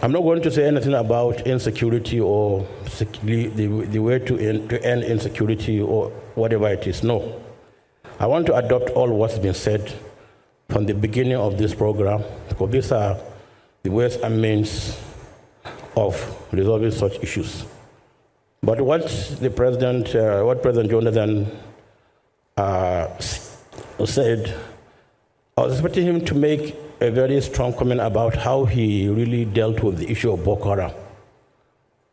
I'm not going to say anything about insecurity or the way to end insecurity or whatever it is. No. I want to adopt all what's been said from the beginning of this program, because these are the ways and means of resolving such issues. But what President Jonathan said, I was expecting him to make a very strong comment about how he really dealt with the issue of Boko Haram,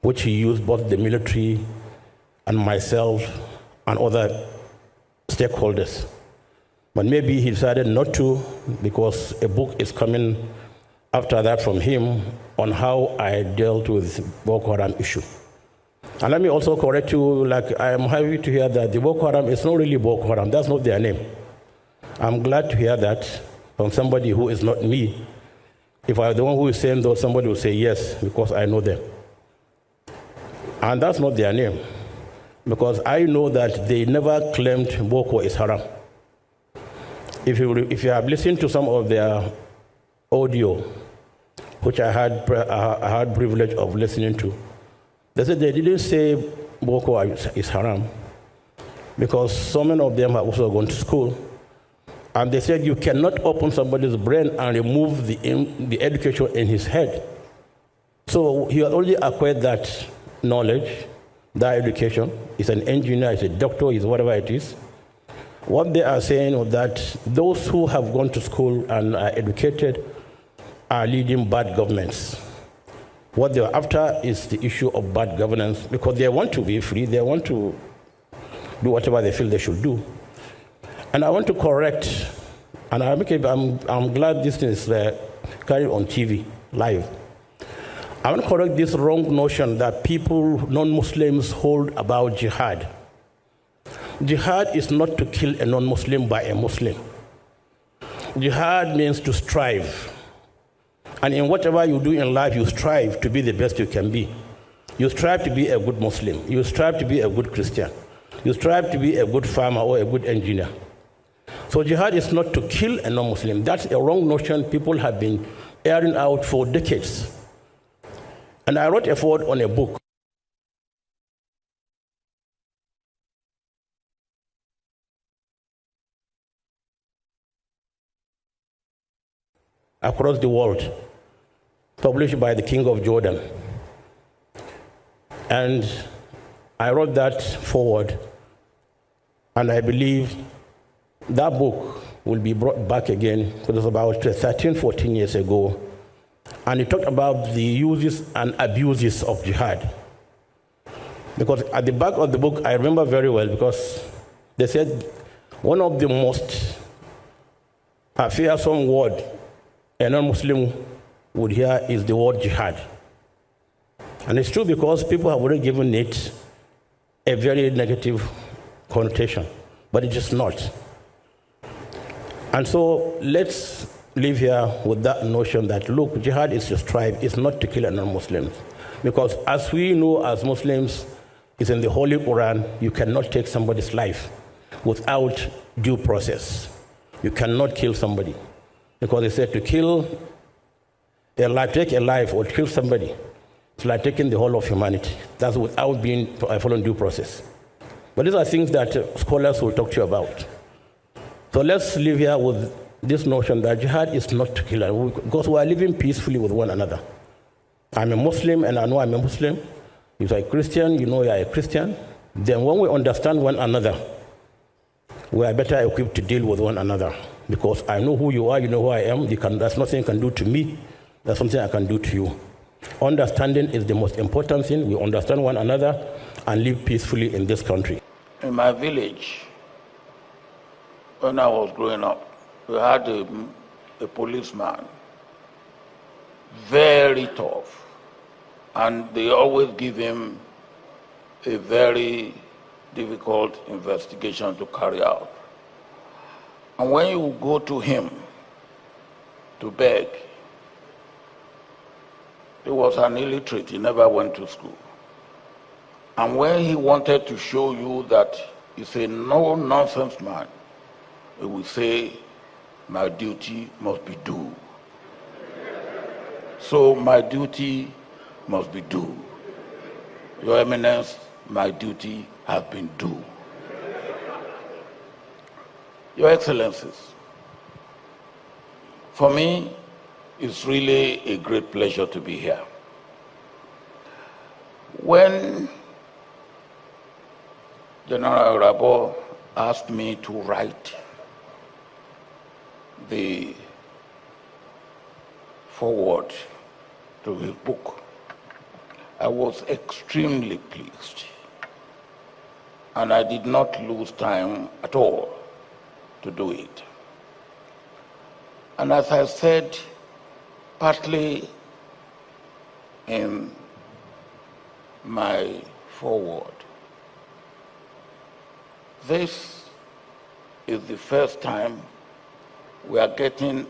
which he used both the military and myself and other stakeholders. But maybe he decided not to, because a book is coming after that from him on how I dealt with Boko Haram issue. And let me also correct you, like I am happy to hear that the Boko Haram is not really Boko Haram, that's not their name. I'm glad to hear that from somebody who is not me. If I were the one who is saying though, somebody will say yes, because I know them. And that's not their name, because I know that they never claimed Boko is haram. If you have listened to some of their audio, which I had privilege of listening to, they said they didn't say Boko is haram, because so many of them have also gone to school. And they said you cannot open somebody's brain and remove the education in his head. So he has already acquired that knowledge, that education. He's an engineer, he's a doctor, he's whatever it is. What they are saying is that those who have gone to school and are educated are leading bad governments. What they are after is the issue of bad governance, because they want to be free, they want to do whatever they feel they should do. And I want to correct, and I'm glad this is carried on TV, live. I want to correct this wrong notion that people, non-Muslims, hold about jihad. Jihad is not to kill a non-Muslim by a Muslim. Jihad means to strive. And in whatever you do in life, you strive to be the best you can be. You strive to be a good Muslim. You strive to be a good Christian. You strive to be a good farmer or a good engineer. So jihad is not to kill a non-Muslim. That's a wrong notion people have been airing out for decades. And I wrote a foreword on a book. Across the world, published by the King of Jordan. And I wrote that forward, and I believe that book will be brought back again, because it was about 13, 14 years ago, and it talked about the uses and abuses of jihad. Because at the back of the book, I remember very well, because they said one of the most fearsome words a non-Muslim would hear is the word jihad. And it's true, because people have already given it a very negative connotation, but it is not. And so let's live here with that notion that, look, jihad is to strive, it's not to kill a non-Muslim. Because as we know as Muslims, it's in the Holy Quran, you cannot take somebody's life without due process. You cannot kill somebody. Because they said to kill a life, take a life or kill somebody, it's like taking the whole of humanity. That's without being following due process. But these are things that scholars will talk to you about. So let's live here with this notion that jihad is not to kill, because we are living peacefully with one another. I'm a Muslim and I know I'm a Muslim. If you're a Christian, you know you're a Christian. Then when we understand one another, we are better equipped to deal with one another. Because I know who you are, you know who I am. There's nothing you can do to me. There's something I can do to you. Understanding is the most important thing. We understand one another and live peacefully in this country. In my village, when I was growing up, we had a policeman, very tough, and they always give him a very difficult investigation to carry out. And when you go to him to beg, he was an illiterate, he never went to school. And when he wanted to show you that he's a no-nonsense man, he would say, my duty must be due. So my duty must be due. Your Eminence, my duty has been due. Your Excellencies, for me, it's really a great pleasure to be here. When General Rabo asked me to write the foreword to his book, I was extremely pleased. And I did not lose time at all to do it. And as I said, partly in my foreword, this is the first time we are getting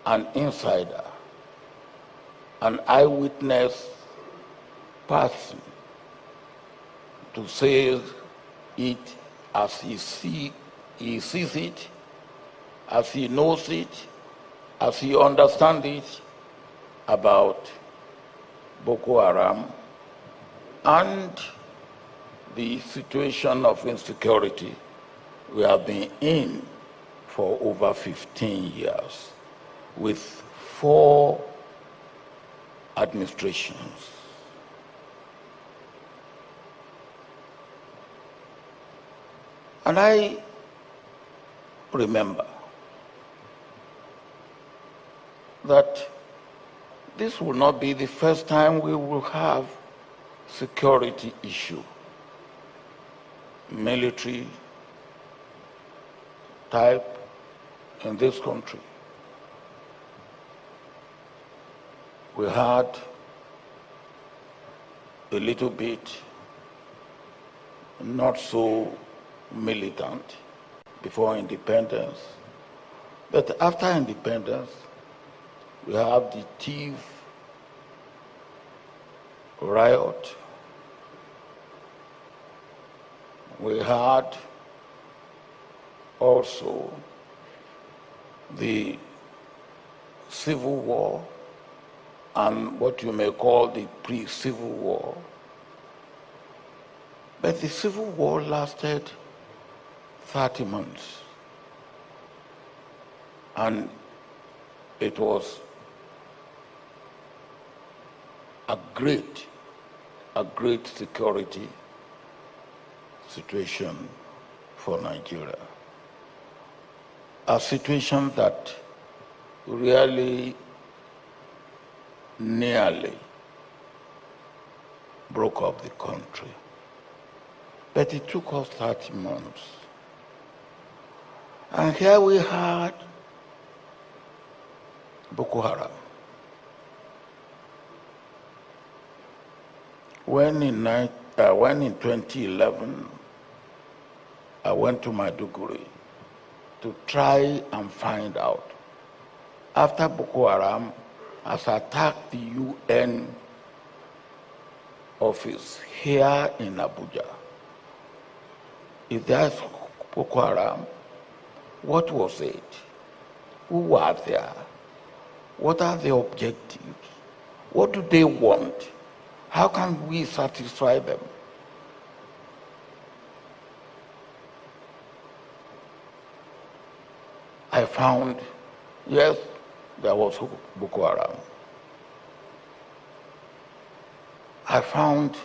an insider, an eyewitness person to say it as he sees it, as he knows it, as he understands it about Boko Haram and the situation of insecurity we have been in for over 15 years with 4 administrations. And I remember that this will not be the first time we will have security issue, military type in this country. We had a little bit not so militant before independence, but after independence, we have the thief riot. We had also the civil war and what you may call the pre-civil war. But the civil war lasted 30 months. And it was a great security situation for Nigeria. A situation that really nearly broke up the country. But it took us 30 months. And here we had Boko Haram. When in 2011, I went to Maiduguri to try and find out, after Boko Haram has attacked the UN office here in Abuja, if there's Boko Haram, what was it? Who were there? What are the objectives? What do they want? How can we satisfy them? I found, yes, there was Boko Haram. I found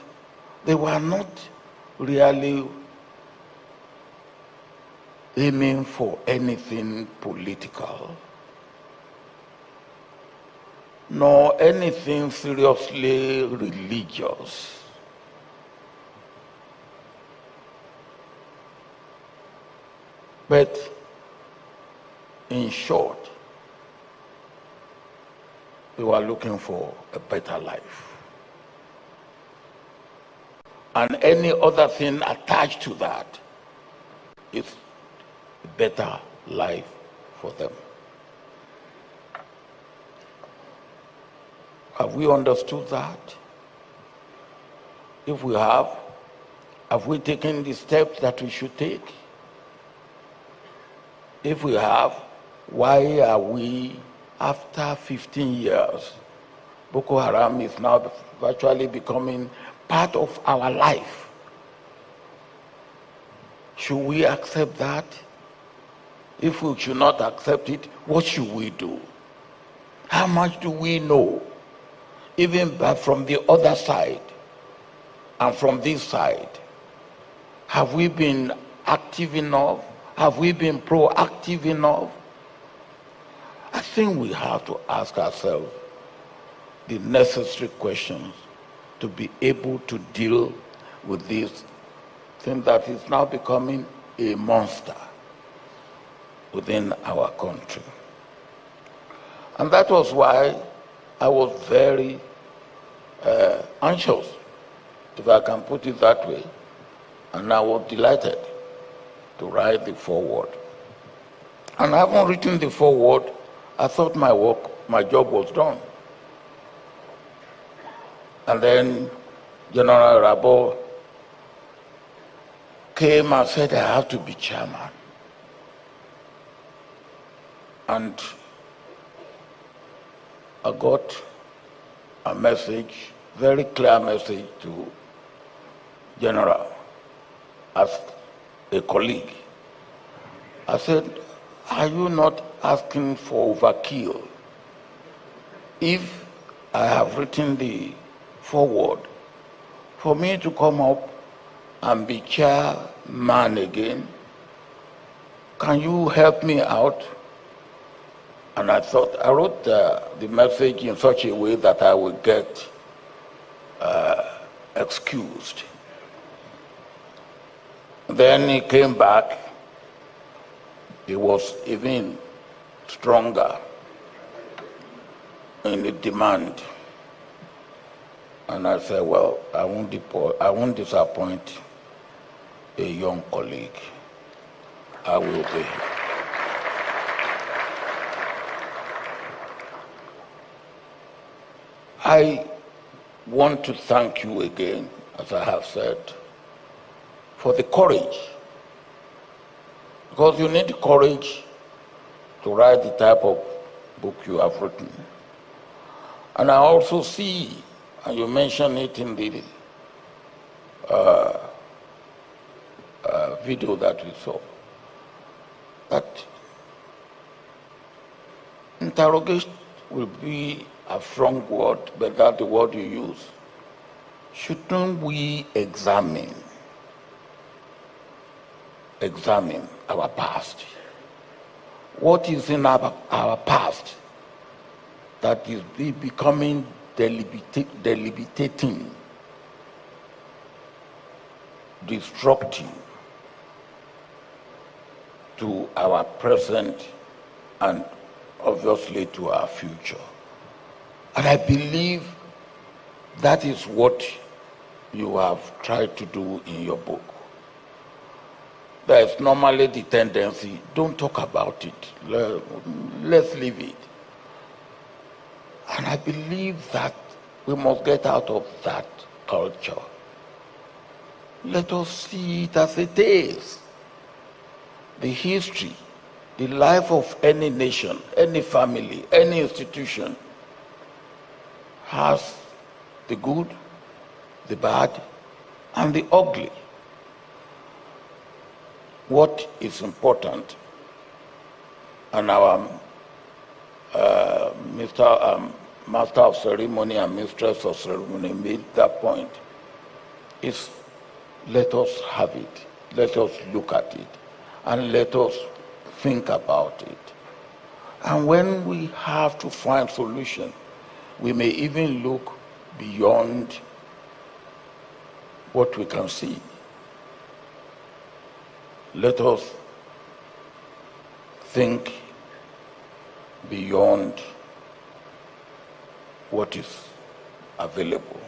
they were not really aiming for anything political, nor anything seriously religious. But in short, they were looking for a better life. And any other thing attached to that is a better life for them. Have we understood that? If we have we taken the steps that we should take? If we have, why are we, after 15 years, Boko Haram is now virtually becoming part of our life. Should we accept that? If we should not accept it, what should we do? How much do we know? Even from the other side and from this side, have we been active enough? Have we been proactive enough? I think we have to ask ourselves the necessary questions to be able to deal with this thing that is now becoming a monster within our country. And that was why I was very anxious, if I can put it that way, and I was delighted to write the foreword. And having written the foreword, I thought my job was done. And then General Rabo came and said, I have to be chairman. And I got a message, very clear message to General as a colleague. I said, are you not asking for overkill? If I have written the foreword, for me to come up and be chairman again, can you help me out? And I thought, I wrote the message in such a way that I would get excused. Then he came back. He was even stronger in the demand. And I said, well, I won't disappoint a young colleague. I will be. I want to thank you again, as I have said, for the courage. Because you need courage to write the type of book you have written. And I also see, and you mentioned it in the video that we saw, that interrogation will be a strong word, but that's the word you use. Shouldn't we examine our past? What is in our past that is becoming debilitating, destructive to our present and obviously to our future? And I believe that is what you have tried to do in your book. There is normally the tendency, don't talk about it, let's leave it. And I believe that we must get out of that culture. Let us see it as it is. The history, the life of any nation, any family, any institution has the good, the bad, and the ugly. What is important, and our Master of Ceremony and Mistress of Ceremony made that point, is let us have it, let us look at it, and let us think about it. And when we have to find solution, we may even look beyond what we can see. Let us think beyond what is available.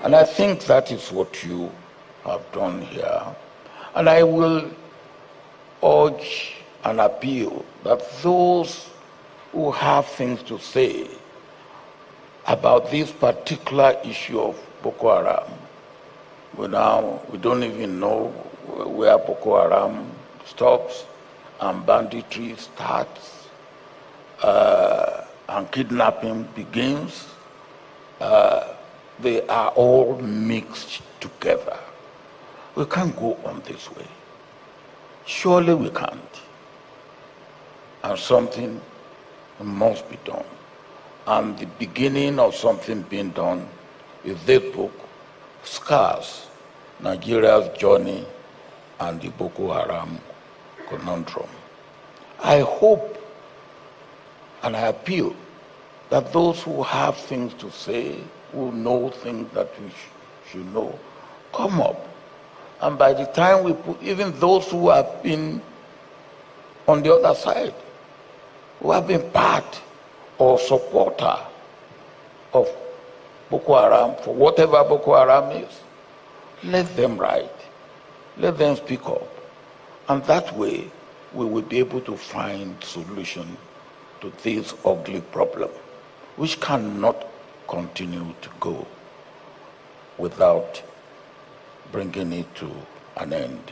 And I think that is what you have done here. And I will urge and appeal that those who have things to say about this particular issue of Boko Haram, we don't even know where Boko Haram stops and banditry starts and kidnapping begins. they are all mixed together. We can't go on this way. Surely we can't. And something must be done. And the beginning of something being done is this book, Scars, Nigeria's Journey and the Boko Haram Conundrum. I hope and I appeal that those who have things to say, who know things that we should know, come up. And by the time we put, even those who have been on the other side, who have been part or supporter of Boko Haram, for whatever Boko Haram is, let them write, let them speak up. And that way, we will be able to find solution to this ugly problem, which cannot continue to go without bringing it to an end.